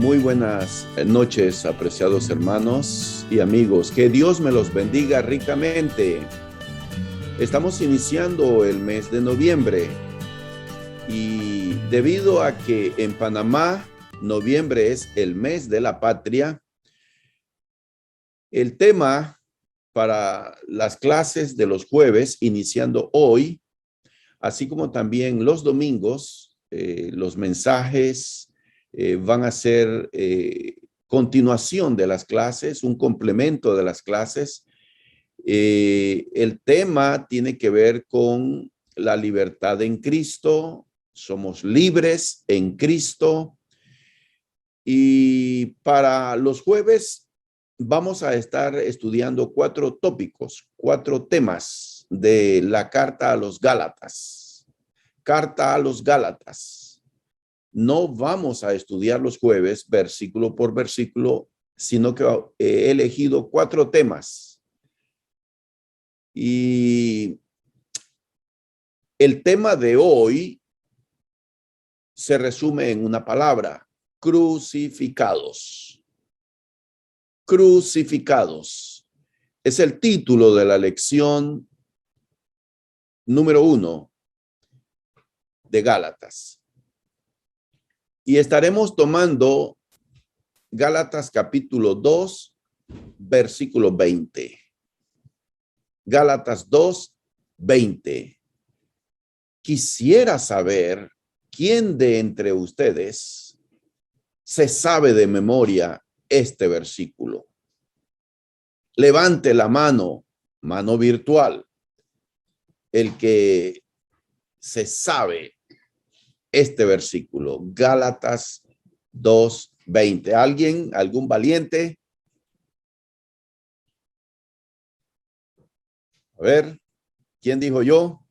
Muy buenas noches, apreciados hermanos y amigos. Que Dios me los bendiga ricamente. Estamos iniciando el mes de noviembre y debido a que en Panamá noviembre es el mes de la patria, el tema para las clases de los jueves, iniciando hoy, así como también los domingos, los mensajes van a ser continuación de las clases, un complemento de las clases. El tema tiene que ver con la libertad en Cristo. Somos libres en Cristo. Y para los jueves vamos a estar estudiando 4 tópicos, 4 temas de la carta a los Gálatas. Carta a los Gálatas. No vamos a estudiar los jueves versículo por versículo, sino que he elegido 4 temas. Y el tema de hoy se resume en una palabra: crucificados. Crucificados. Es el título de la lección número 1 de Gálatas. Y estaremos tomando Gálatas capítulo 2, versículo 20. Gálatas 2, 20. Quisiera saber quién de entre ustedes se sabe de memoria este versículo. Levante la mano virtual, el que se sabe este versículo, Gálatas 2:20. ¿Alguien? ¿Algún valiente? A ver, ¿quién dijo yo?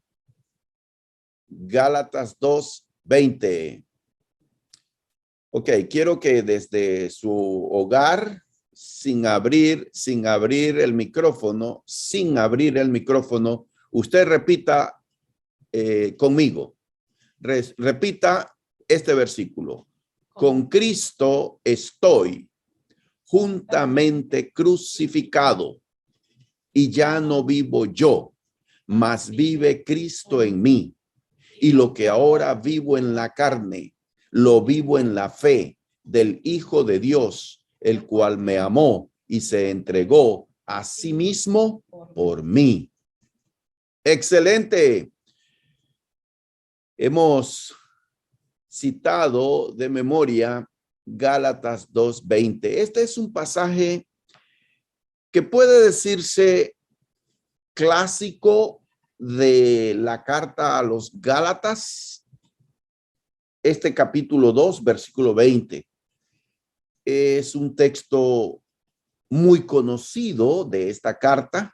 Gálatas 2:20. Ok, quiero que desde su hogar, sin abrir el micrófono, usted repita conmigo. Repita este versículo. Con Cristo estoy juntamente crucificado, y ya no vivo yo, mas vive Cristo en mí. Y lo que ahora vivo en la carne, lo vivo en la fe del Hijo de Dios, el cual me amó y se entregó a sí mismo por mí. Excelente. Hemos citado de memoria Gálatas 2:20. Este es un pasaje que puede decirse clásico de la carta a los Gálatas. Este capítulo 2, versículo 20. Es un texto muy conocido de esta carta,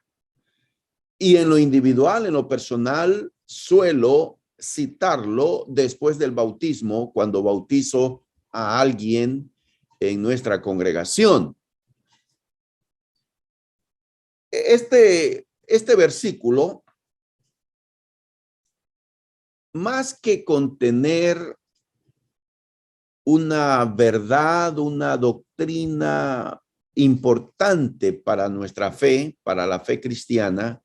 y en lo individual, en lo personal, suelo citarlo después del bautismo, cuando bautizo a alguien en nuestra congregación. Este versículo, más que contener una verdad, una doctrina importante para nuestra fe, para la fe cristiana,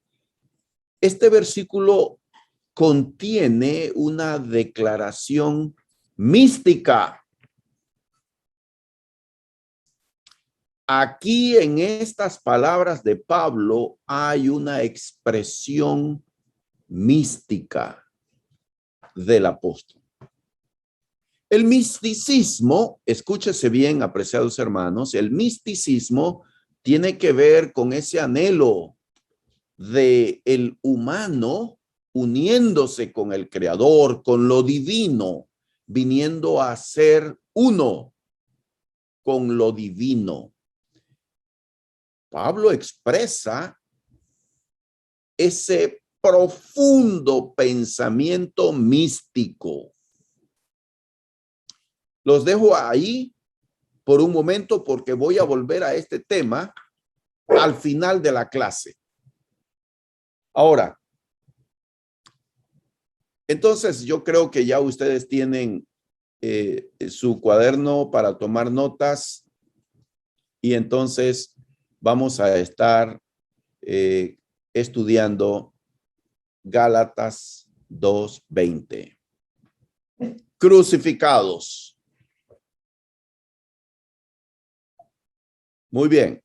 este versículo contiene una declaración mística. Aquí en estas palabras de Pablo hay una expresión mística del apóstol. El misticismo, escúchese bien, apreciados hermanos, el misticismo tiene que ver con ese anhelo de el humano uniéndose con el Creador, con lo divino, viniendo a ser uno con lo divino. Pablo expresa ese profundo pensamiento místico. Los dejo ahí por un momento porque voy a volver a este tema al final de la clase. Ahora, entonces yo creo que ya ustedes tienen su cuaderno para tomar notas y entonces vamos a estar estudiando Gálatas 2:20. Crucificados. Muy bien.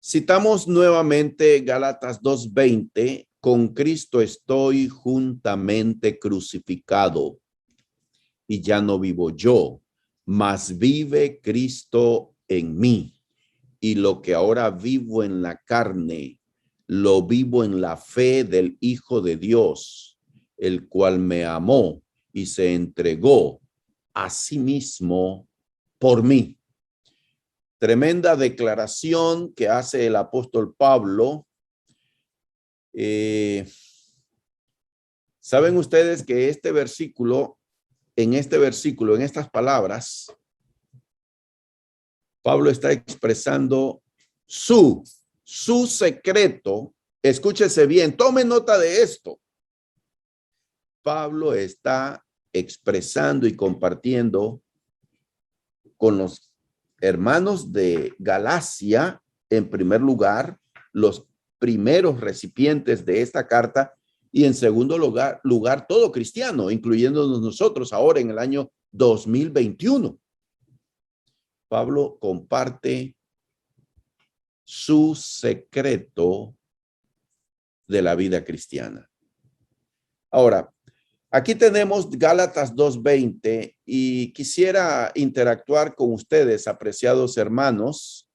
Citamos nuevamente Gálatas 2:20. Con Cristo estoy juntamente crucificado y ya no vivo yo, mas vive Cristo en mí. Y lo que ahora vivo en la carne, lo vivo en la fe del Hijo de Dios, el cual me amó y se entregó a sí mismo por mí. Tremenda declaración que hace el apóstol Pablo. Saben ustedes que en estas palabras, Pablo está expresando su secreto. Escúchese bien, tome nota de esto. Pablo está expresando y compartiendo con los hermanos de Galacia, en primer lugar, los primeros recipientes de esta carta, y en segundo lugar todo cristiano, incluyéndonos nosotros ahora en el año 2021. Pablo comparte su secreto de la vida cristiana. Ahora, aquí tenemos Gálatas 2:20 y quisiera interactuar con ustedes, apreciados hermanos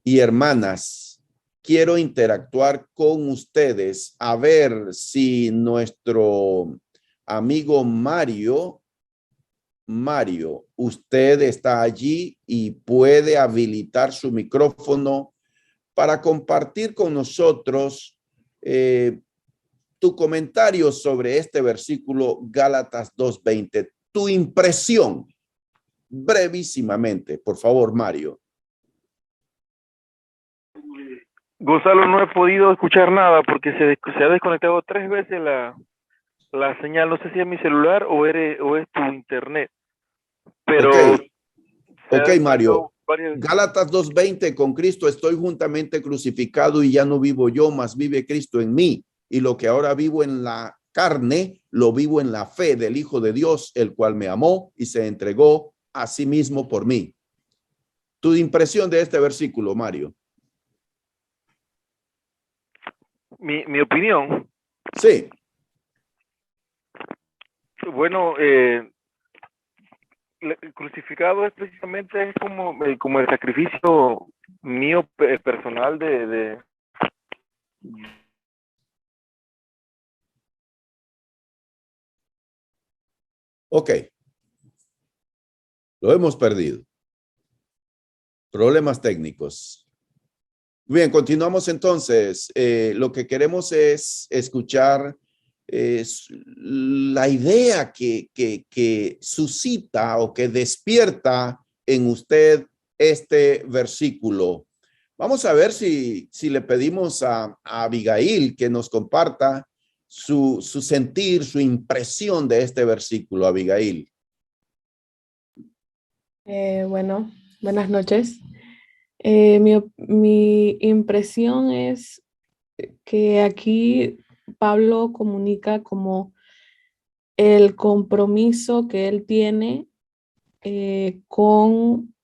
y hermanas. Quiero interactuar con ustedes a ver si nuestro amigo Mario, usted está allí y puede habilitar su micrófono para compartir con nosotros tu comentario sobre este versículo Gálatas 2:20, tu impresión brevísimamente, por favor, Mario. Gonzalo, no he podido escuchar nada porque se ha desconectado 3 veces la señal. No sé si es mi celular o es tu internet. Pero Ok, Mario. Gálatas 2:20, con Cristo estoy juntamente crucificado y ya no vivo yo, mas vive Cristo en mí. Y lo que ahora vivo en la carne, lo vivo en la fe del Hijo de Dios, el cual me amó y se entregó a sí mismo por mí. Tu impresión de este versículo, Mario. Mi opinión. Sí. Bueno, crucificado es precisamente como el sacrificio mío personal de Ok. Lo hemos perdido. Problemas técnicos. Bien, continuamos entonces. Lo que queremos es escuchar la idea que suscita o que despierta en usted este versículo. Vamos a ver si le pedimos a Abigail que nos comparta su sentir, su impresión de este versículo. Abigail. Bueno, buenas noches. Mi impresión es que aquí Pablo comunica como el compromiso que él tiene con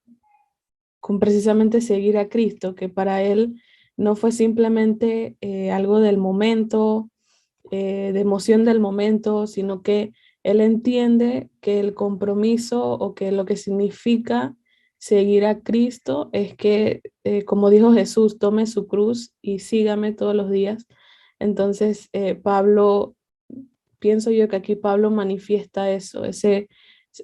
precisamente seguir a Cristo, que para él no fue simplemente algo del momento, de emoción del momento, sino que él entiende que el compromiso o que lo que significa seguir a Cristo es que, como dijo Jesús, tome su cruz y sígame todos los días. Entonces, pienso yo que aquí Pablo manifiesta eso,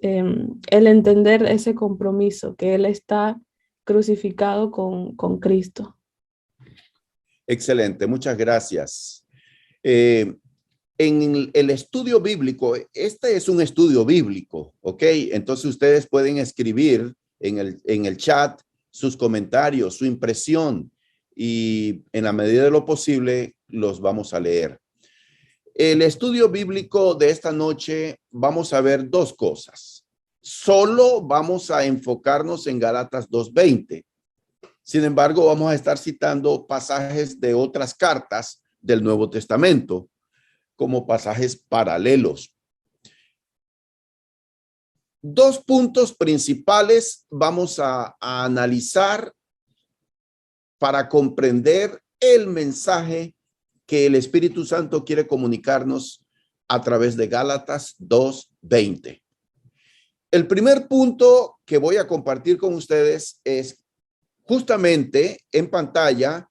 el entender ese compromiso, que él está crucificado con Cristo. Excelente, muchas gracias. En el estudio bíblico, este es un estudio bíblico, ¿ok? Entonces ustedes pueden escribir en el chat sus comentarios, su impresión, y en la medida de lo posible los vamos a leer. El estudio bíblico de esta noche vamos a ver dos cosas. Solo vamos a enfocarnos en Gálatas 2:20. Sin embargo, vamos a estar citando pasajes de otras cartas del Nuevo Testamento como pasajes paralelos. Dos puntos principales vamos a analizar para comprender el mensaje que el Espíritu Santo quiere comunicarnos a través de Gálatas 2:20. El primer punto que voy a compartir con ustedes es justamente en pantalla.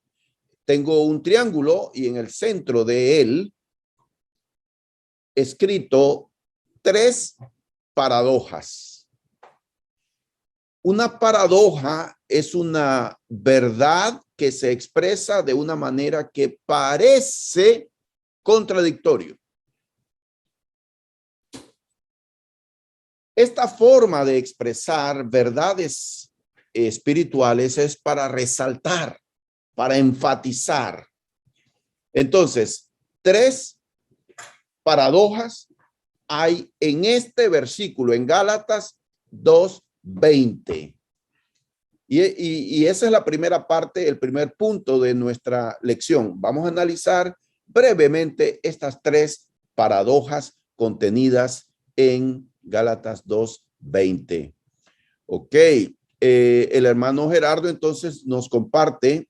Tengo un triángulo y en el centro de él escrito 3 paradojas. Una paradoja es una verdad que se expresa de una manera que parece contradictorio. Esta forma de expresar verdades espirituales es para resaltar, para enfatizar. Entonces, 3 paradojas hay en este versículo, en Gálatas 2:20. Y esa es la primera parte, el primer punto de nuestra lección. Vamos a analizar brevemente estas 3 paradojas contenidas en Gálatas 2:20. Ok, el hermano Gerardo entonces nos comparte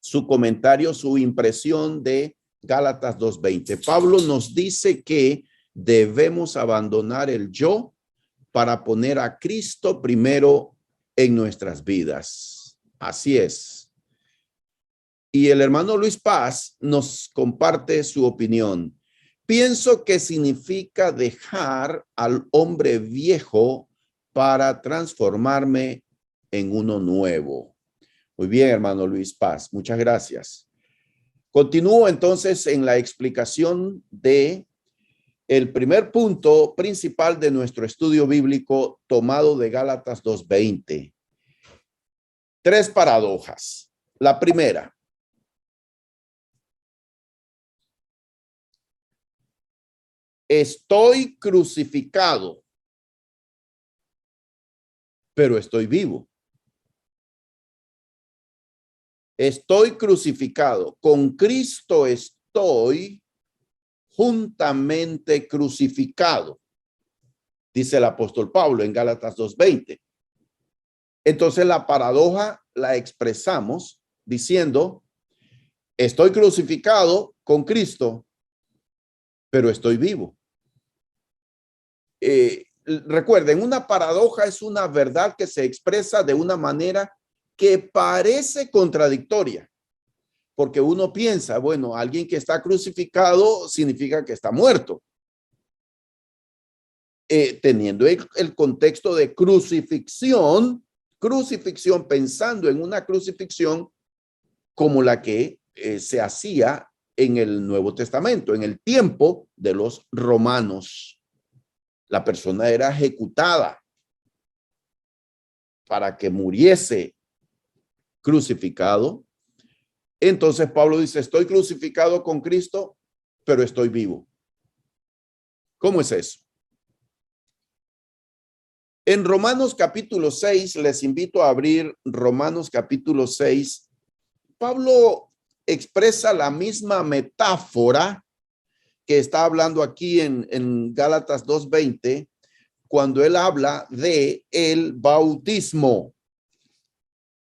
su comentario, su impresión de Gálatas 2:20. Pablo nos dice que debemos abandonar el yo para poner a Cristo primero en nuestras vidas. Así es. Y el hermano Luis Paz nos comparte su opinión. Pienso que significa dejar al hombre viejo para transformarme en uno nuevo. Muy bien, hermano Luis Paz. Muchas gracias. Continúo entonces en la explicación de el primer punto principal de nuestro estudio bíblico tomado de Gálatas 2:20. 3 paradojas. La primera. Estoy crucificado, pero estoy vivo. Estoy crucificado. Con Cristo estoy juntamente crucificado, dice el apóstol Pablo en Gálatas 2:20. Entonces la paradoja la expresamos diciendo, estoy crucificado con Cristo, pero estoy vivo. Recuerden, una paradoja es una verdad que se expresa de una manera que parece contradictoria. Porque uno piensa, bueno, alguien que está crucificado significa que está muerto. Teniendo el contexto de crucifixión, pensando en una crucifixión como la que se hacía en el Nuevo Testamento, en el tiempo de los romanos. La persona era ejecutada para que muriese crucificado. Entonces Pablo dice, estoy crucificado con Cristo, pero estoy vivo. ¿Cómo es eso? En Romanos capítulo 6, les invito a abrir Romanos capítulo 6. Pablo expresa la misma metáfora que está hablando aquí en Gálatas 2:20, cuando él habla de el bautismo.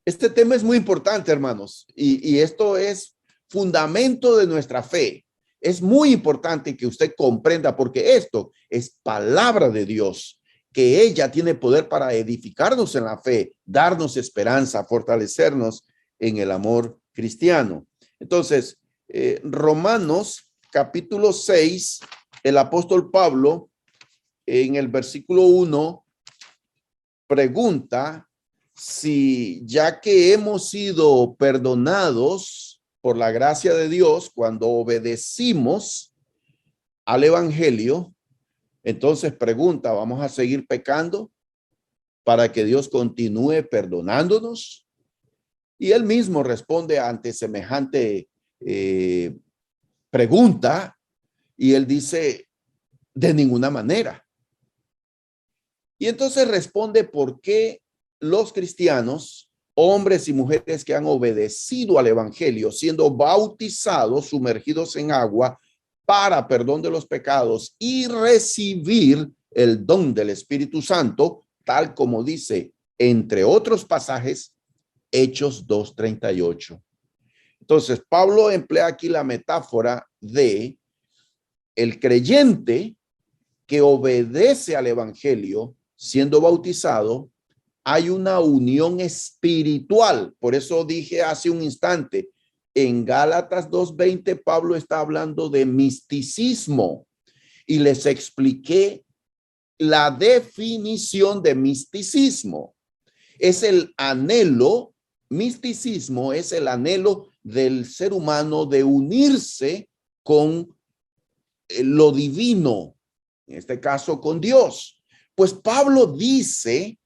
Este tema es muy importante, hermanos, y esto es fundamento de nuestra fe. Es muy importante que usted comprenda, porque esto es palabra de Dios, que ella tiene poder para edificarnos en la fe, darnos esperanza, fortalecernos en el amor cristiano. Entonces, Romanos capítulo 6, el apóstol Pablo en el versículo 1 pregunta si, ya que hemos sido perdonados por la gracia de Dios cuando obedecimos al evangelio, entonces pregunta, ¿vamos a seguir pecando para que Dios continúe perdonándonos? Y él mismo responde ante semejante pregunta Y él dice, de ninguna manera. Y entonces responde por qué los cristianos, hombres y mujeres que han obedecido al evangelio, siendo bautizados, sumergidos en agua para perdón de los pecados y recibir el don del Espíritu Santo, tal como dice, entre otros pasajes, Hechos 2:38. Entonces, Pablo emplea aquí la metáfora de el creyente que obedece al evangelio siendo bautizado. Hay una unión espiritual. Por eso dije hace un instante, en Gálatas 2:20, Pablo está hablando de misticismo y les expliqué la definición de misticismo. Es el anhelo, misticismo es el anhelo del ser humano de unirse con lo divino, en este caso con Dios. Pues Pablo dice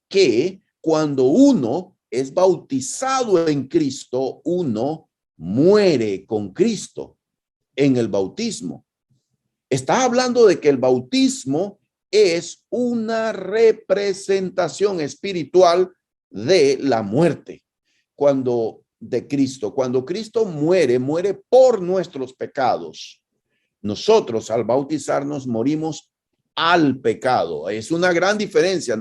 que cuando uno es bautizado en Cristo, uno muere con Cristo en el bautismo. Está hablando de que el bautismo es una representación espiritual de la muerte de Cristo. Cuando Cristo muere, muere por nuestros pecados. Nosotros al bautizarnos morimos al pecado. Es una gran diferencia.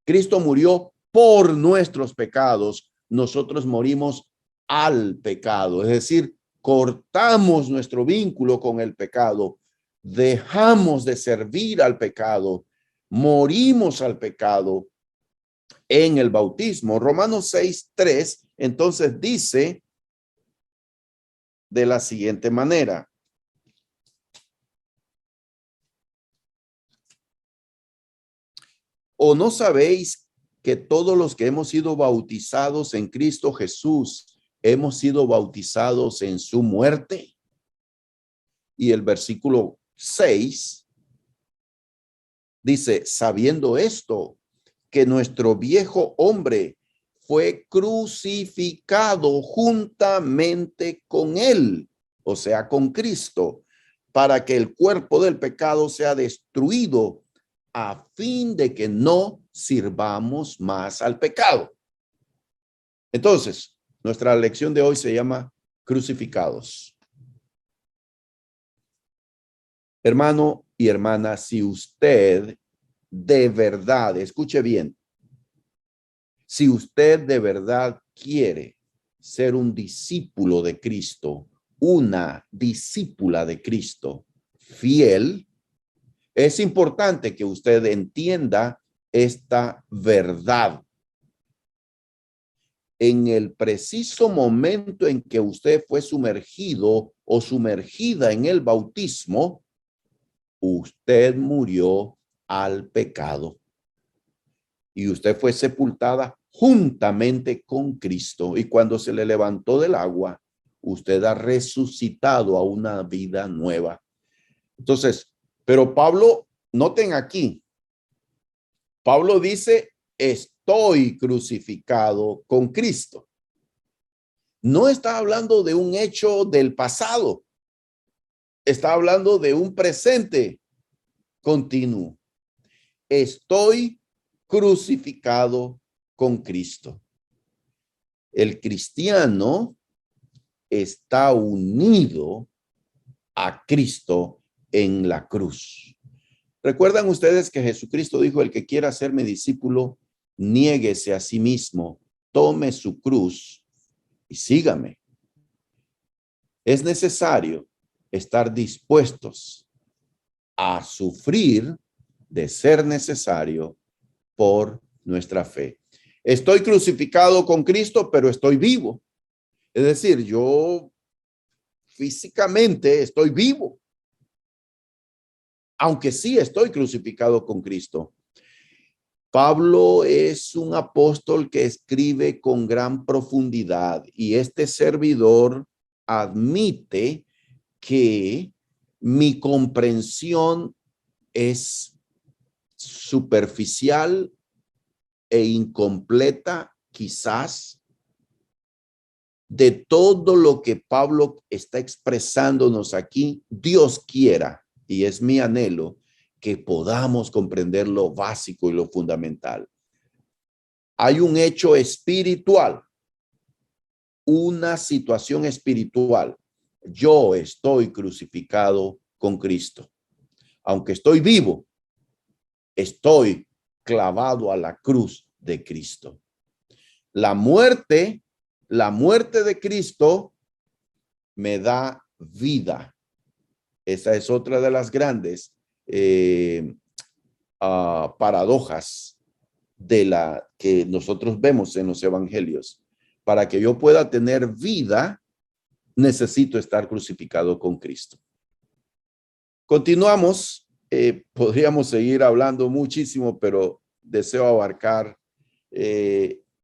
Cristo murió por nuestros pecados. Nosotros morimos al pecado. Es decir, cortamos nuestro vínculo con el pecado. Dejamos de servir al pecado. Morimos al pecado en el bautismo. Romanos 6:3 entonces dice de la siguiente manera: ¿o no sabéis que todos los que hemos sido bautizados en Cristo Jesús hemos sido bautizados en su muerte? Y el versículo 6 dice, sabiendo esto, que nuestro viejo hombre fue crucificado juntamente con él, o sea, con Cristo, para que el cuerpo del pecado sea destruido, a fin de que no sirvamos más al pecado. Entonces, nuestra lección de hoy se llama crucificados. Hermano y hermana, si usted de verdad, escuche bien, si usted de verdad quiere ser un discípulo de Cristo, una discípula de Cristo fiel, es importante que usted entienda esta verdad. En el preciso momento en que usted fue sumergido o sumergida en el bautismo, usted murió al pecado y usted fue sepultada juntamente con Cristo. Y cuando se le levantó del agua, usted ha resucitado a una vida nueva. Entonces, pero Pablo, noten aquí, Pablo dice, estoy crucificado con Cristo. No está hablando de un hecho del pasado. Está hablando de un presente continuo. Estoy crucificado con Cristo. El cristiano está unido a Cristo en la cruz. ¿Recuerdan ustedes que Jesucristo dijo, el que quiera ser mi discípulo, niéguese a sí mismo, tome su cruz y sígame? Es necesario estar dispuestos a sufrir de ser necesario por nuestra fe. Estoy crucificado con Cristo, pero estoy vivo. Es decir, yo físicamente estoy vivo, aunque sí estoy crucificado con Cristo. Pablo es un apóstol que escribe con gran profundidad y este servidor admite que mi comprensión es superficial e incompleta, quizás. de todo lo que Pablo está expresándonos aquí, Dios quiera, y es mi anhelo, que podamos comprender lo básico y lo fundamental. Hay un hecho espiritual, una situación espiritual. Yo estoy crucificado con Cristo. Aunque estoy vivo, estoy clavado a la cruz de Cristo. La muerte de Cristo me da vida. Esa es otra de las grandes paradojas de la que nosotros vemos en los evangelios. Para que yo pueda tener vida, necesito estar crucificado con Cristo. Continuamos. Podríamos seguir hablando muchísimo, pero deseo abarcar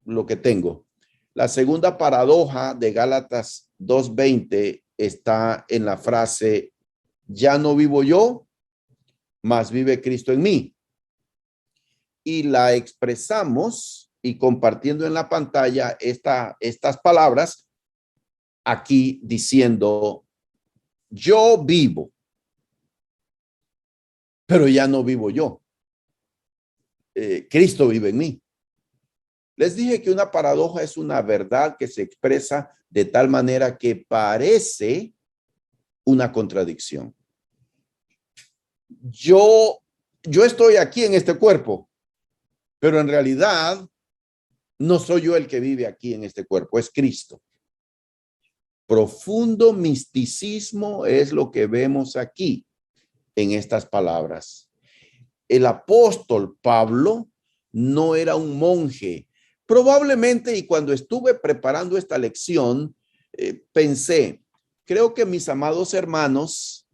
lo que tengo. La segunda paradoja de Gálatas 2:20 está en la frase, ya no vivo yo, mas vive Cristo en mí. Y la expresamos y compartiendo en la pantalla estas palabras aquí diciendo, yo vivo, pero ya no vivo yo. Cristo vive en mí. Les dije que una paradoja es una verdad que se expresa de tal manera que parece una contradicción. Yo estoy aquí en este cuerpo, pero en realidad no soy yo el que vive aquí en este cuerpo, es Cristo. Profundo misticismo es lo que vemos aquí en estas palabras. El apóstol Pablo no era un monje. Probablemente, y cuando estuve preparando esta lección, pensé, creo que mis amados hermanos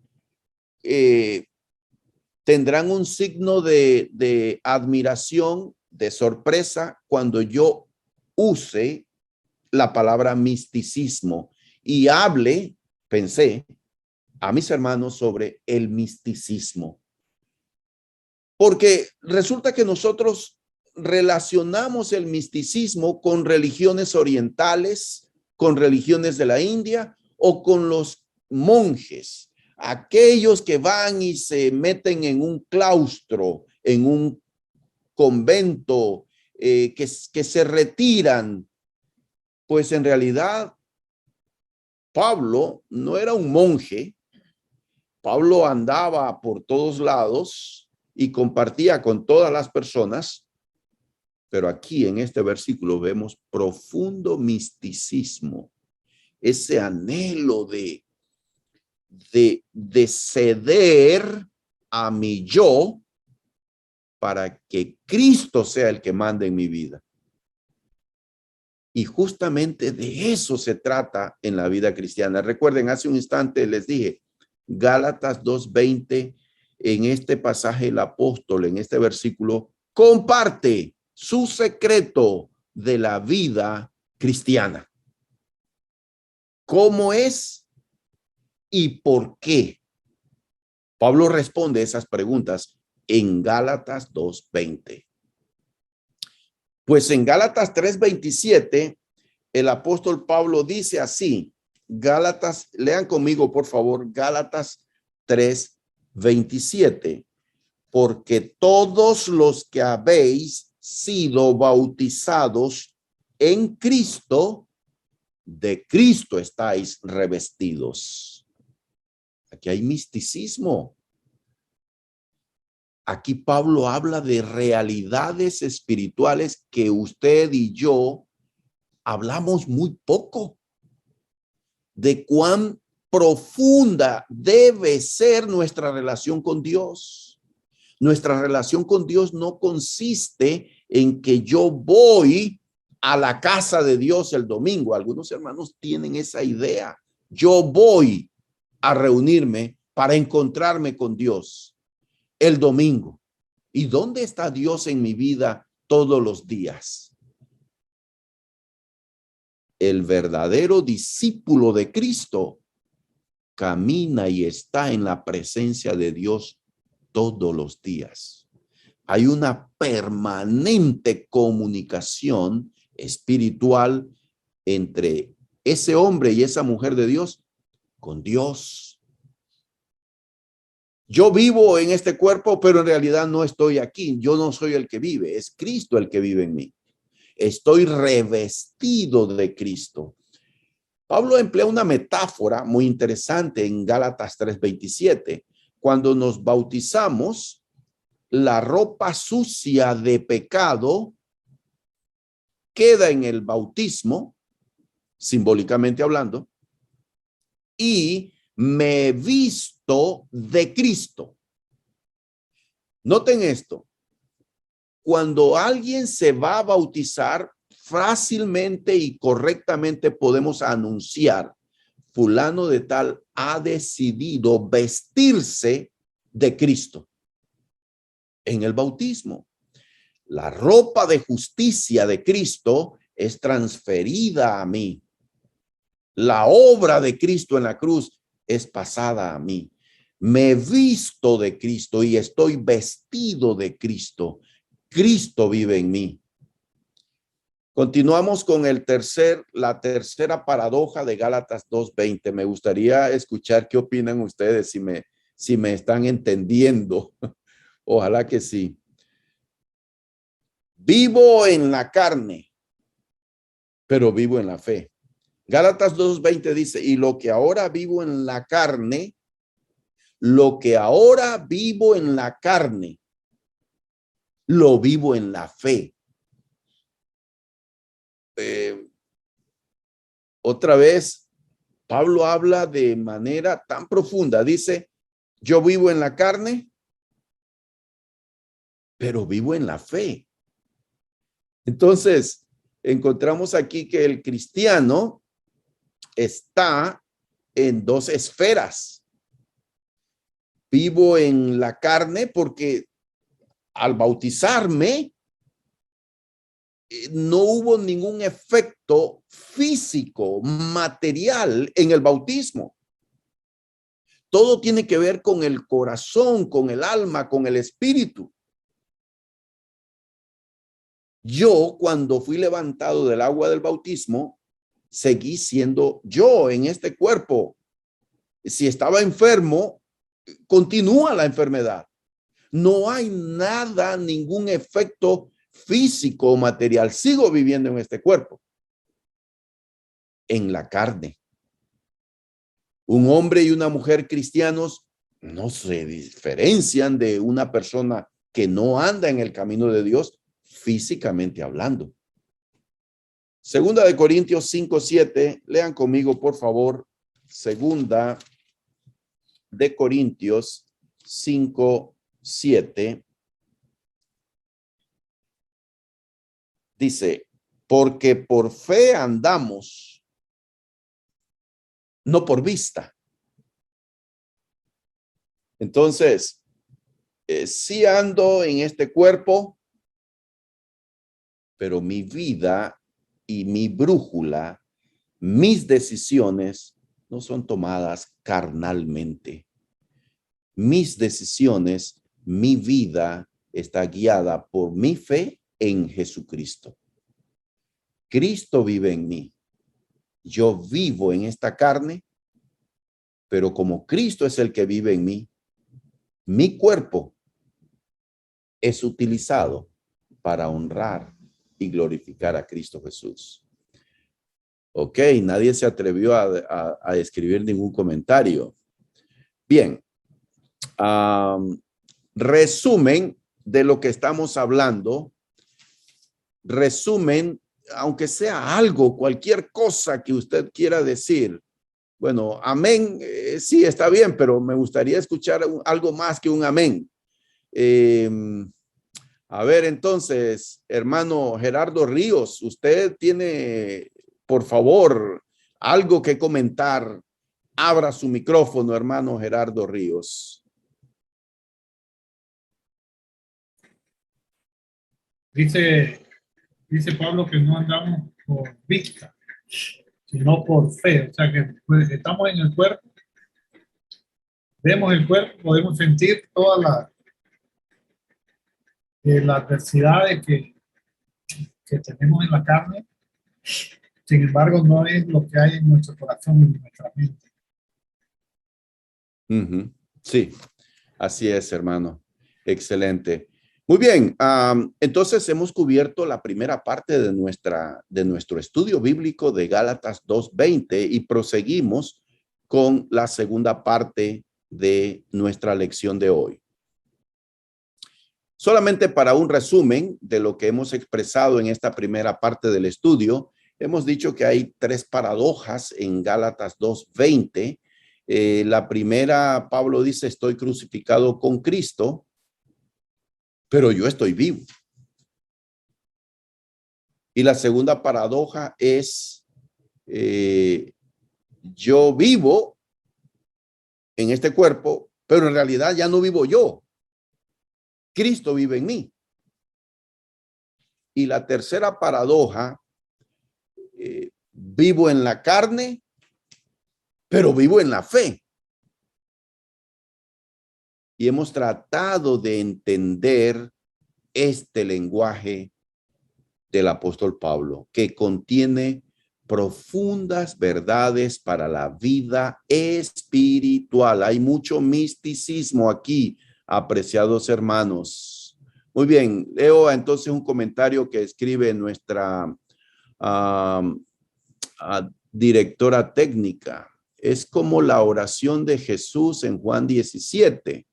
tendrán un signo de admiración, de sorpresa, cuando yo use la palabra misticismo y hable, pensé, a mis hermanos sobre el misticismo. Porque resulta que nosotros relacionamos el misticismo con religiones orientales, con religiones de la India o con los monjes, aquellos que van y se meten en un claustro, en un convento, que se retiran. Pues en realidad Pablo no era un monje. Pablo andaba por todos lados y compartía con todas las personas, pero aquí en este versículo vemos profundo misticismo, ese anhelo de ceder a mi yo para que Cristo sea el que mande en mi vida. Y justamente de eso se trata en la vida cristiana. Recuerden, hace un instante les dije, Gálatas 2:20, en este pasaje el apóstol, en este versículo, comparte su secreto de la vida cristiana. ¿Cómo es y por qué? Pablo responde esas preguntas en Gálatas 2:20. Pues en Gálatas 3:27, el apóstol Pablo dice así, Gálatas, lean conmigo por favor, Gálatas 3:27, porque todos los que habéis sido bautizados en Cristo, de Cristo estáis revestidos. Aquí hay misticismo. Aquí Pablo habla de realidades espirituales que usted y yo hablamos muy poco, de cuán profunda debe ser nuestra relación con Dios. Nuestra relación con Dios no consiste en que yo voy a la casa de Dios el domingo. Algunos hermanos tienen esa idea. Yo voy a reunirme para encontrarme con Dios el domingo. ¿Y dónde está Dios en mi vida todos los días? El verdadero discípulo de Cristo camina y está en la presencia de Dios todos los días. Hay una permanente comunicación espiritual entre ese hombre y esa mujer de Dios con Dios. Yo vivo en este cuerpo, pero en realidad no estoy aquí. Yo no soy el que vive, es Cristo el que vive en mí. Estoy revestido de Cristo. Pablo emplea una metáfora muy interesante en Gálatas 3:27. Cuando nos bautizamos, la ropa sucia de pecado queda en el bautismo, simbólicamente hablando, y me visto de Cristo. Noten esto. Cuando alguien se va a bautizar, fácilmente y correctamente podemos anunciar: fulano de tal ha decidido vestirse de Cristo. En el bautismo, la ropa de justicia de Cristo es transferida a mí. La obra de Cristo en la cruz es pasada a mí. Me visto de Cristo y estoy vestido de Cristo. Cristo vive en mí. Continuamos con la tercera paradoja de Gálatas 2:20. Me gustaría escuchar qué opinan ustedes, si me están entendiendo. Ojalá que sí. Vivo en la carne, pero vivo en la fe. Gálatas 2:20 dice: y lo que ahora vivo en la carne, lo vivo en la fe. Otra vez, Pablo habla de manera tan profunda. Dice: yo vivo en la carne, pero vivo en la fe. Entonces, encontramos aquí que el cristiano está en dos esferas. Vivo en la carne porque al bautizarme no hubo ningún efecto físico, material en el bautismo. Todo tiene que ver con el corazón, con el alma, con el espíritu. Yo, cuando fui levantado del agua del bautismo, seguí siendo yo en este cuerpo. Si estaba enfermo, continúa la enfermedad. No hay nada, ningún efecto físico o material. Sigo viviendo en este cuerpo, en la carne. Un hombre y una mujer cristianos no se diferencian de una persona que no anda en el camino de Dios, físicamente hablando. Segunda de Corintios 5:7. Lean conmigo, por favor. Segunda de Corintios 5:7. Dice: porque por fe andamos, no por vista. Entonces, sí ando en este cuerpo, pero mi vida y mi brújula, mis decisiones no son tomadas carnalmente. Mis decisiones, mi vida está guiada por mi fe en Jesucristo. Cristo vive en mí. Yo vivo en esta carne, pero como Cristo es el que vive en mí, mi cuerpo es utilizado para honrar y glorificar a Cristo Jesús. Ok, nadie se atrevió a escribir ningún comentario. Bien, resumen de lo que estamos hablando. Resumen, aunque sea algo, cualquier cosa que usted quiera decir. Bueno, amén, sí, está bien, pero me gustaría escuchar algo más que un amén. A ver, entonces, hermano Gerardo Ríos, usted tiene, por favor, algo que comentar. Abra su micrófono, hermano Gerardo Ríos. Dice Pablo que no andamos por vista, sino por fe. O sea que pues, estamos en el cuerpo, vemos el cuerpo, podemos sentir todas las adversidades que tenemos en la carne, Sin embargo, no es lo que hay en nuestro corazón y en nuestra mente. Ujú. Sí, así es, hermano. Excelente. Muy bien, entonces hemos cubierto la primera parte de nuestro estudio bíblico de Gálatas 2:20 y proseguimos con la segunda parte de nuestra lección de hoy. Solamente para un resumen de lo que hemos expresado en esta primera parte del estudio, hemos dicho que hay 3 paradojas en Gálatas 2:20. La primera, Pablo dice, estoy crucificado con Cristo, pero yo estoy vivo. Y la segunda paradoja es, yo vivo en este cuerpo, pero en realidad ya no vivo yo. Cristo vive en mí. Y la tercera paradoja, vivo en la carne, pero vivo en la fe. Y hemos tratado de entender este lenguaje del apóstol Pablo, que contiene profundas verdades para la vida espiritual. Hay mucho misticismo aquí, apreciados hermanos. Muy bien, leo entonces un comentario que escribe nuestra directora técnica. Es como la oración de Jesús en Juan 17.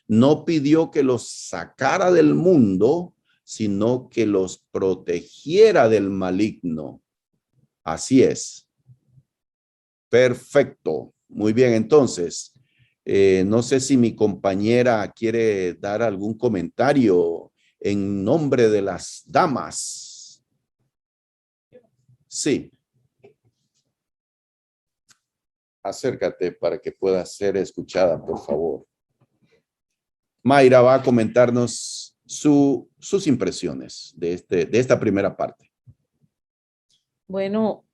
No pidió que los sacara del mundo, sino que los protegiera del maligno. Así es. Perfecto. Muy bien, entonces, no sé si mi compañera quiere dar algún comentario en nombre de las damas. Sí. Acércate para que pueda ser escuchada, por favor. Mayra va a comentarnos sus impresiones de esta primera parte. Bueno,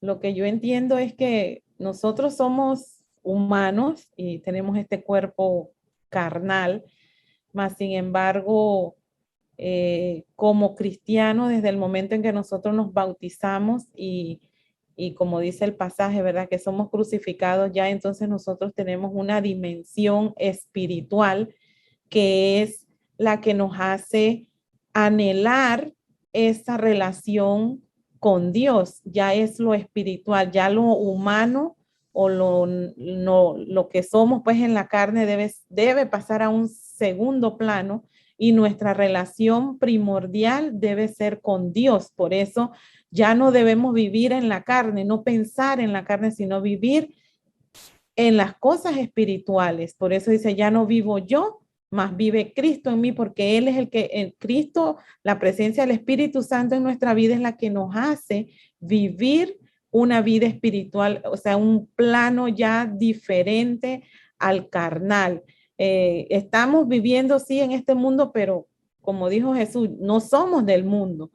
lo que yo entiendo es que nosotros somos humanos y tenemos este cuerpo carnal, mas sin embargo, como cristianos, desde el momento en que nosotros nos bautizamos y como dice el pasaje, ¿verdad? Que somos crucificados ya, entonces nosotros tenemos una dimensión espiritual que es la que nos hace anhelar esa relación con Dios. Ya es lo espiritual, ya lo humano o lo que somos pues en la carne debe pasar a un segundo plano y nuestra relación primordial debe ser con Dios. Por eso ya no debemos vivir en la carne, no pensar en la carne, sino vivir en las cosas espirituales. Por eso dice, ya no vivo yo, más vive Cristo en mí, porque Él es el que, en Cristo, la presencia del Espíritu Santo en nuestra vida es la que nos hace vivir una vida espiritual, o sea, un plano ya diferente al carnal. Estamos viviendo, sí, en este mundo, pero como dijo Jesús, no somos del mundo.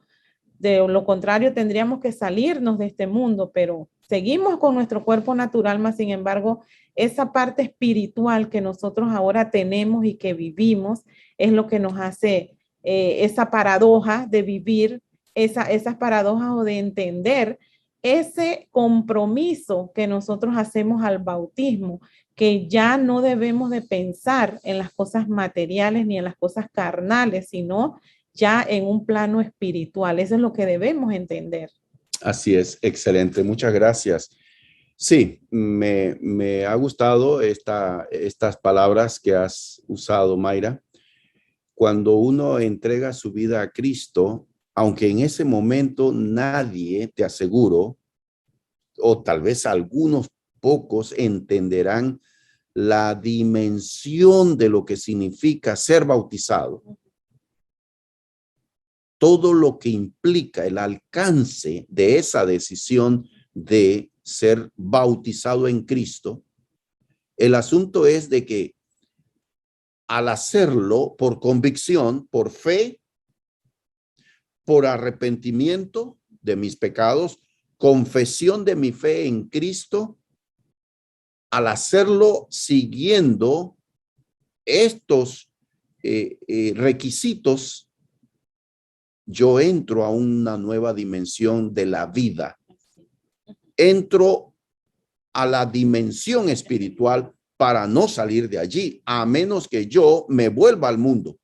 De lo contrario, tendríamos que salirnos de este mundo, pero seguimos con nuestro cuerpo natural, más sin embargo, esa parte espiritual que nosotros ahora tenemos y que vivimos es lo que nos hace esa paradoja de vivir, esas paradojas o de entender ese compromiso que nosotros hacemos al bautismo, que ya no debemos de pensar en las cosas materiales ni en las cosas carnales, sino ya en un plano espiritual. Eso es lo que debemos entender. Así es, excelente. Muchas gracias. Sí, me ha gustado estas palabras que has usado, Mayra. Cuando uno entrega su vida a Cristo, aunque en ese momento nadie, te aseguro, o tal vez algunos pocos entenderán la dimensión de lo que significa ser bautizado. Todo lo que implica el alcance de esa decisión de ser bautizado en Cristo. El asunto es de que al hacerlo por convicción, por fe, por arrepentimiento de mis pecados, confesión de mi fe en Cristo, al hacerlo siguiendo estos requisitos, yo entro a una nueva dimensión de la vida entro a la dimensión espiritual para no salir de allí, a menos que yo me vuelva al mundo.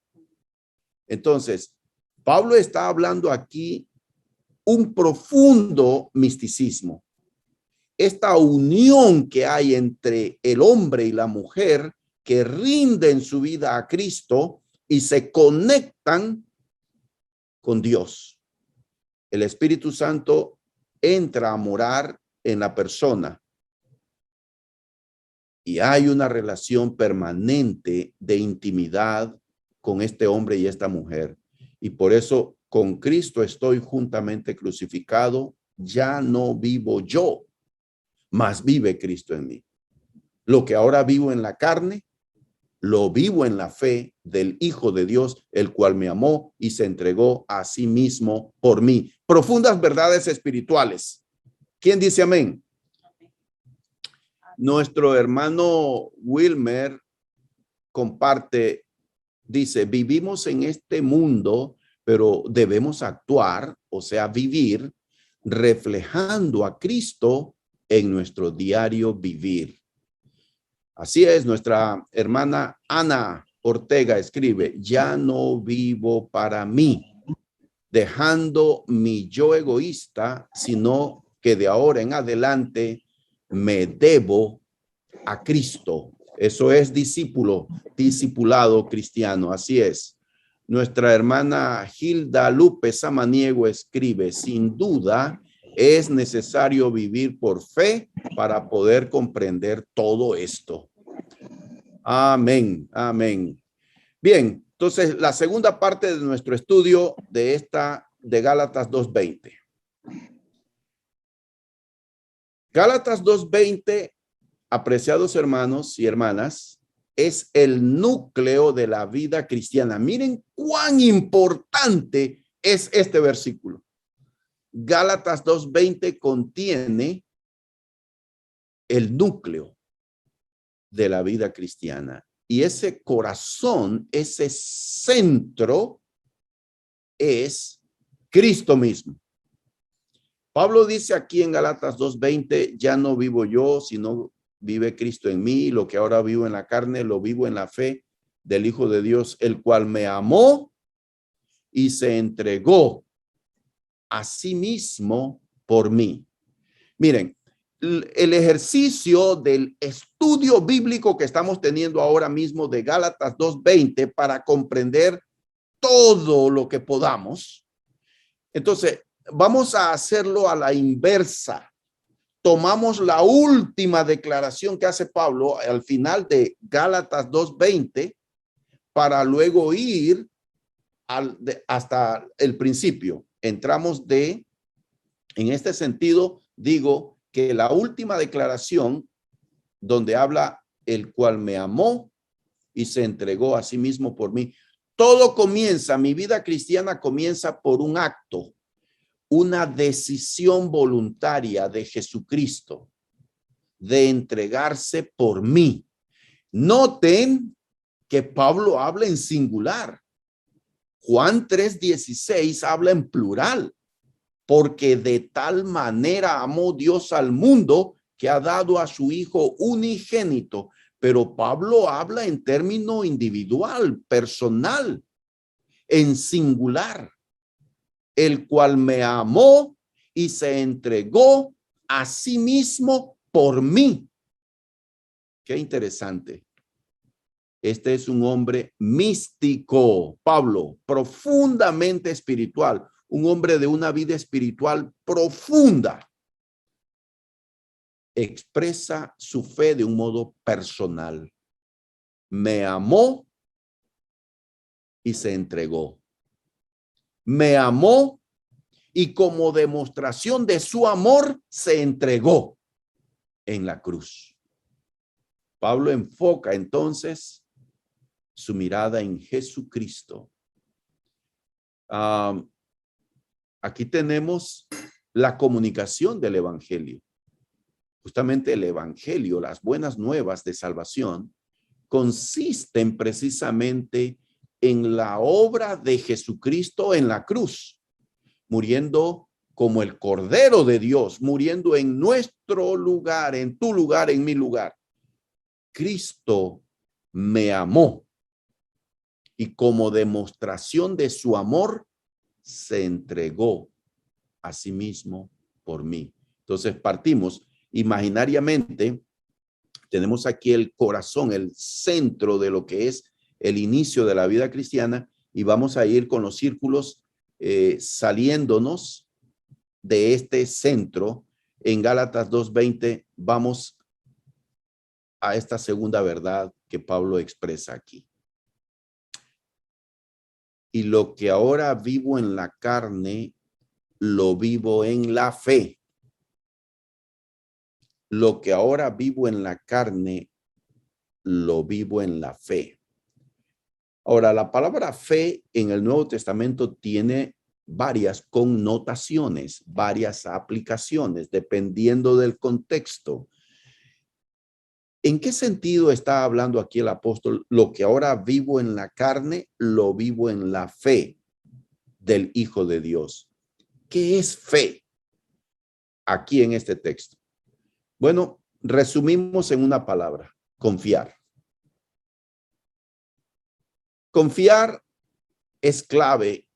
Entonces, Pablo está hablando aquí un profundo misticismo. Esta unión que hay entre el hombre y la mujer que rinden su vida a Cristo y se conectan con Dios. El Espíritu Santo entra a morar en la persona y hay una relación permanente de intimidad con este hombre y esta mujer. Y por eso con Cristo estoy juntamente crucificado. Ya no vivo yo, mas vive Cristo en mí. Lo que ahora vivo en la carne, lo vivo en la fe del Hijo de Dios, el cual me amó y se entregó a sí mismo por mí. Profundas verdades espirituales. ¿Quién dice amén? Nuestro hermano Wilmer comparte, dice, vivimos en este mundo, pero debemos actuar, o sea, vivir, reflejando a Cristo en nuestro diario vivir. Así es, nuestra hermana Ana Ortega escribe, ya no vivo para mí, dejando mi yo egoísta, sino que de ahora en adelante me debo a Cristo. Eso es discipulado cristiano, así es. Nuestra hermana Hilda Lupe Samaniego escribe, sin duda es necesario vivir por fe para poder comprender todo esto. Amén, amén. Bien, entonces la segunda parte de nuestro estudio de Gálatas 2:20. Gálatas 2:20, apreciados hermanos y hermanas, es el núcleo de la vida cristiana. Miren cuán importante es este versículo. Gálatas 2:20 contiene el núcleo de la vida cristiana. Y ese corazón, ese centro es Cristo mismo. Pablo dice aquí en Gálatas 2:20, ya no vivo yo, sino vive Cristo en mí. Lo que ahora vivo en la carne, lo vivo en la fe del Hijo de Dios, el cual me amó y se entregó a sí mismo por mí. Miren, el ejercicio del estudio bíblico que estamos teniendo ahora mismo de Gálatas 2:20 para comprender todo lo que podamos. Entonces, vamos a hacerlo a la inversa. Tomamos la última declaración que hace Pablo al final de Gálatas 2:20 para luego ir hasta el principio. Entramos en este sentido, digo que la última declaración donde habla el cual me amó y se entregó a sí mismo por mí. Todo comienza, mi vida cristiana comienza por un acto, una decisión voluntaria de Jesucristo de entregarse por mí. Noten que Pablo habla en singular. Juan 3:16 habla en plural, porque de tal manera amó Dios al mundo que ha dado a su Hijo unigénito. Pero Pablo habla en término individual, personal, en singular, el cual me amó y se entregó a sí mismo por mí. Qué interesante. Este es un hombre místico, Pablo, profundamente espiritual, un hombre de una vida espiritual profunda. Expresa su fe de un modo personal. Me amó y se entregó. Me amó y como demostración de su amor se entregó en la cruz. Pablo enfoca entonces su mirada en Jesucristo. Aquí tenemos la comunicación del evangelio. Justamente el evangelio, las buenas nuevas de salvación, consisten precisamente en la obra de Jesucristo en la cruz, muriendo como el Cordero de Dios, muriendo en nuestro lugar, en tu lugar, en mi lugar. Cristo me amó y como demostración de su amor, se entregó a sí mismo por mí. Entonces partimos imaginariamente, tenemos aquí el corazón, el centro de lo que es el inicio de la vida cristiana, y vamos a ir con los círculos saliéndonos de este centro. En Gálatas 2:20 vamos a esta segunda verdad que Pablo expresa aquí. Y lo que ahora vivo en la carne, lo vivo en la fe. Lo que ahora vivo en la carne, lo vivo en la fe. Ahora, la palabra fe en el Nuevo Testamento tiene varias connotaciones, varias aplicaciones, dependiendo del contexto. ¿En qué sentido está hablando aquí el apóstol? Lo que ahora vivo en la carne, lo vivo en la fe del Hijo de Dios. ¿Qué es fe aquí en este texto? Bueno, resumimos en una palabra: confiar. Confiar es clave,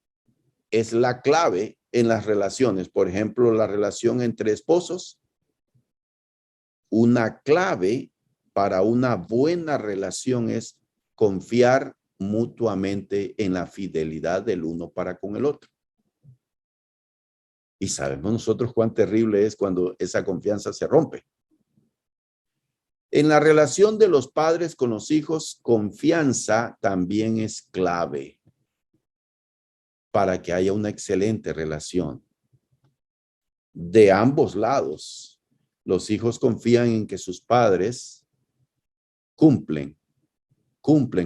es la clave en las relaciones. Por ejemplo, la relación entre esposos. Una clave para una buena relación es confiar mutuamente en la fidelidad del uno para con el otro. Y sabemos nosotros cuán terrible es cuando esa confianza se rompe. En la relación de los padres con los hijos, confianza también es clave para que haya una excelente relación. De ambos lados, los hijos confían en que sus padres cumplen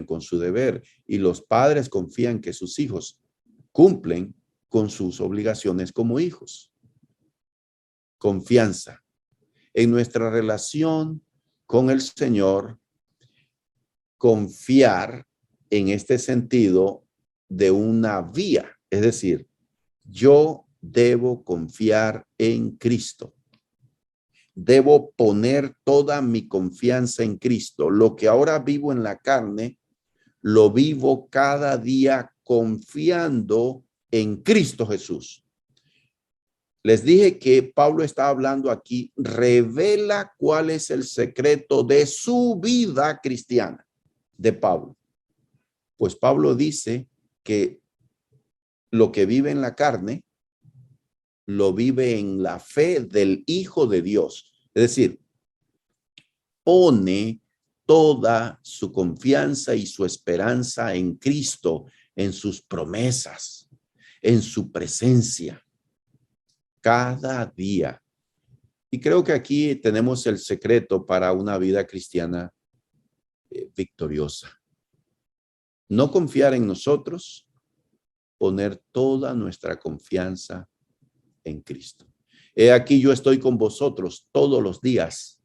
con su deber, y los padres confían que sus hijos cumplen con sus obligaciones como hijos. Confianza. En nuestra relación con el Señor, confiar en este sentido de una vía, es decir, yo debo confiar en Cristo. Debo poner toda mi confianza en Cristo. Lo que ahora vivo en la carne, lo vivo cada día confiando en Cristo Jesús. Les dije que Pablo está hablando aquí, revela cuál es el secreto de su vida cristiana de Pablo. Pues Pablo dice que lo que vive en la carne, lo vive en la fe del Hijo de Dios. Es decir, pone toda su confianza y su esperanza en Cristo, en sus promesas, en su presencia, cada día. Y creo que aquí tenemos el secreto para una vida cristiana victoriosa. No confiar en nosotros, poner toda nuestra confianza en Cristo. He aquí yo estoy con vosotros todos los días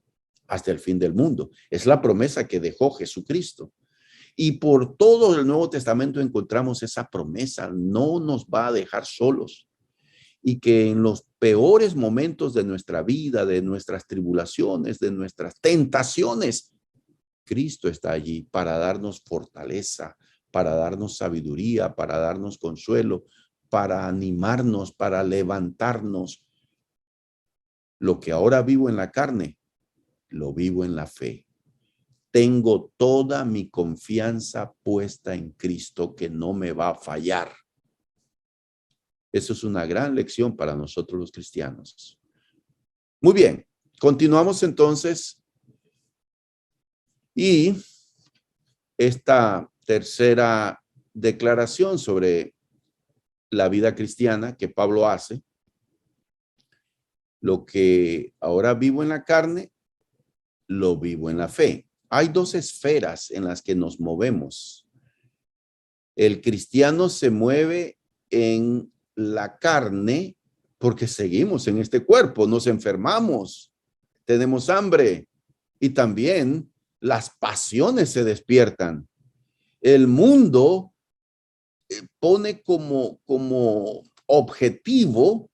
hasta el fin del mundo. Es la promesa que dejó Jesucristo. Y por todo el Nuevo Testamento encontramos esa promesa. No nos va a dejar solos. Y que en los peores momentos de nuestra vida, de nuestras tribulaciones, de nuestras tentaciones, Cristo está allí para darnos fortaleza, para darnos sabiduría, para darnos consuelo, para animarnos, para levantarnos. Lo que ahora vivo en la carne, lo vivo en la fe. Tengo toda mi confianza puesta en Cristo, que no me va a fallar. Eso es una gran lección para nosotros los cristianos. Muy bien, continuamos entonces. Y esta tercera declaración sobre la vida cristiana que Pablo hace: lo que ahora vivo en la carne, lo vivo en la fe. Hay dos esferas en las que nos movemos. El cristiano se mueve en la carne porque seguimos en este cuerpo, nos enfermamos, tenemos hambre y también las pasiones se despiertan. El mundo pone como objetivo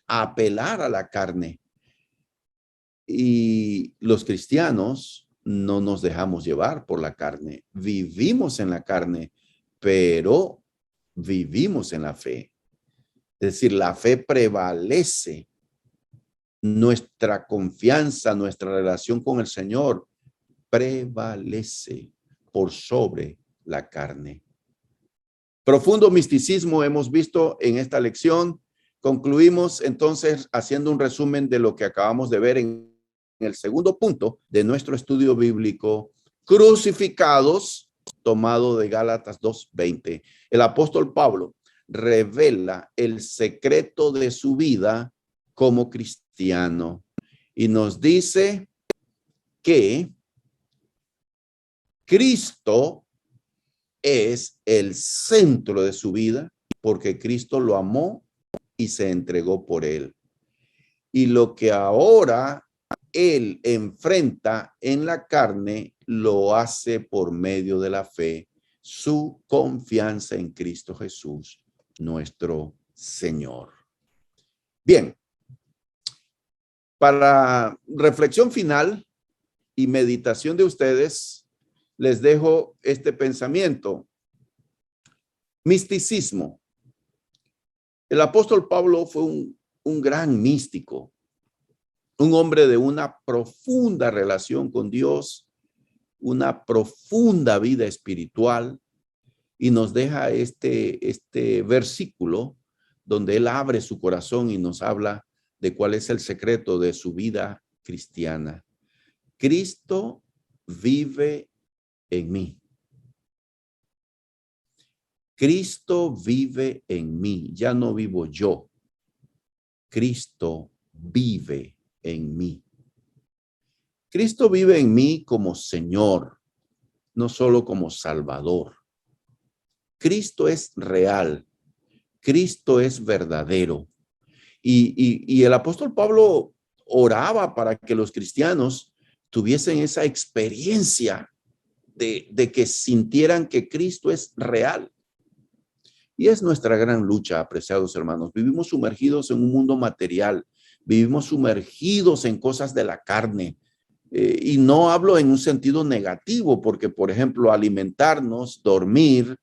apelar a la carne. Y los cristianos no nos dejamos llevar por la carne. Vivimos en la carne, pero vivimos en la fe. Es decir, la fe prevalece. Nuestra confianza, nuestra relación con el Señor prevalece por sobre la carne. Profundo misticismo hemos visto en esta lección. Concluimos entonces haciendo un resumen de lo que acabamos de ver en el segundo punto de nuestro estudio bíblico, crucificados, tomado de Gálatas 2:20. El apóstol Pablo revela el secreto de su vida como cristiano y nos dice que Cristo es el centro de su vida porque Cristo lo amó y se entregó por él. Y lo que ahora él enfrenta en la carne lo hace por medio de la fe, su confianza en Cristo Jesús, nuestro Señor. Bien, para reflexión final y meditación de ustedes, les dejo este pensamiento. Misticismo. El apóstol Pablo fue un gran místico, un hombre de una profunda relación con Dios, una profunda vida espiritual, y nos deja este versículo donde él abre su corazón y nos habla de cuál es el secreto de su vida cristiana. Cristo vive en mí. Cristo vive en mí. Ya no vivo yo. Cristo vive en mí. Cristo vive en mí como Señor, no solo como Salvador. Cristo es real. Cristo es verdadero. Y el apóstol Pablo oraba para que los cristianos tuviesen esa experiencia de que sintieran que Cristo es real. Y es nuestra gran lucha, apreciados hermanos. Vivimos sumergidos en un mundo material. Vivimos sumergidos en cosas de la carne. Y no hablo en un sentido negativo, porque, por ejemplo, alimentarnos, dormir,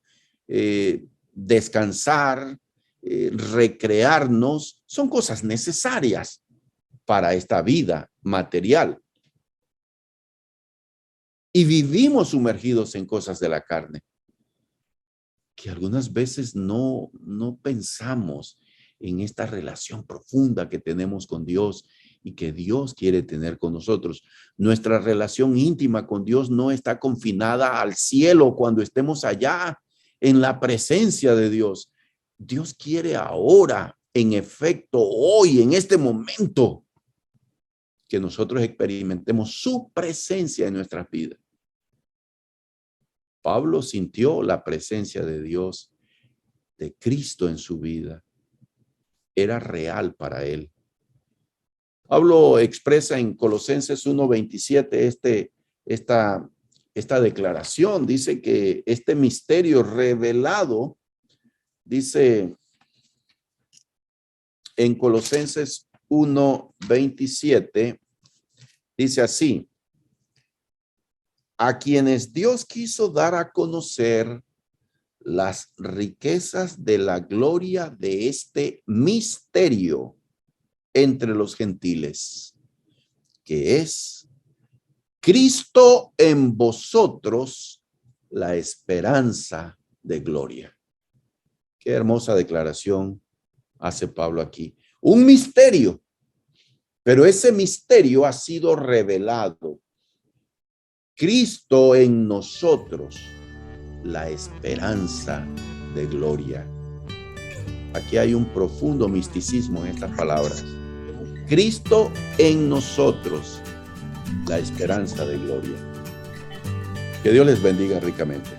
descansar, recrearnos, son cosas necesarias para esta vida material. Y vivimos sumergidos en cosas de la carne, que algunas veces no pensamos en esta relación profunda que tenemos con Dios y que Dios quiere tener con nosotros. Nuestra relación íntima con Dios no está confinada al cielo cuando estemos allá en la presencia de Dios. Dios quiere ahora, en efecto, hoy, en este momento, que nosotros experimentemos su presencia en nuestras vidas. Pablo sintió la presencia de Dios, de Cristo en su vida. Era real para él. Pablo expresa en Colosenses 1:27 esta declaración. Dice que este misterio revelado, dice en Colosenses 1:27, dice así: a quienes Dios quiso dar a conocer las riquezas de la gloria de este misterio entre los gentiles, que es Cristo en vosotros, la esperanza de gloria. Qué hermosa declaración hace Pablo aquí. Un misterio, pero ese misterio ha sido revelado. Cristo en nosotros, la esperanza de gloria. Aquí hay un profundo misticismo en estas palabras. Cristo en nosotros, la esperanza de gloria. Que Dios les bendiga ricamente.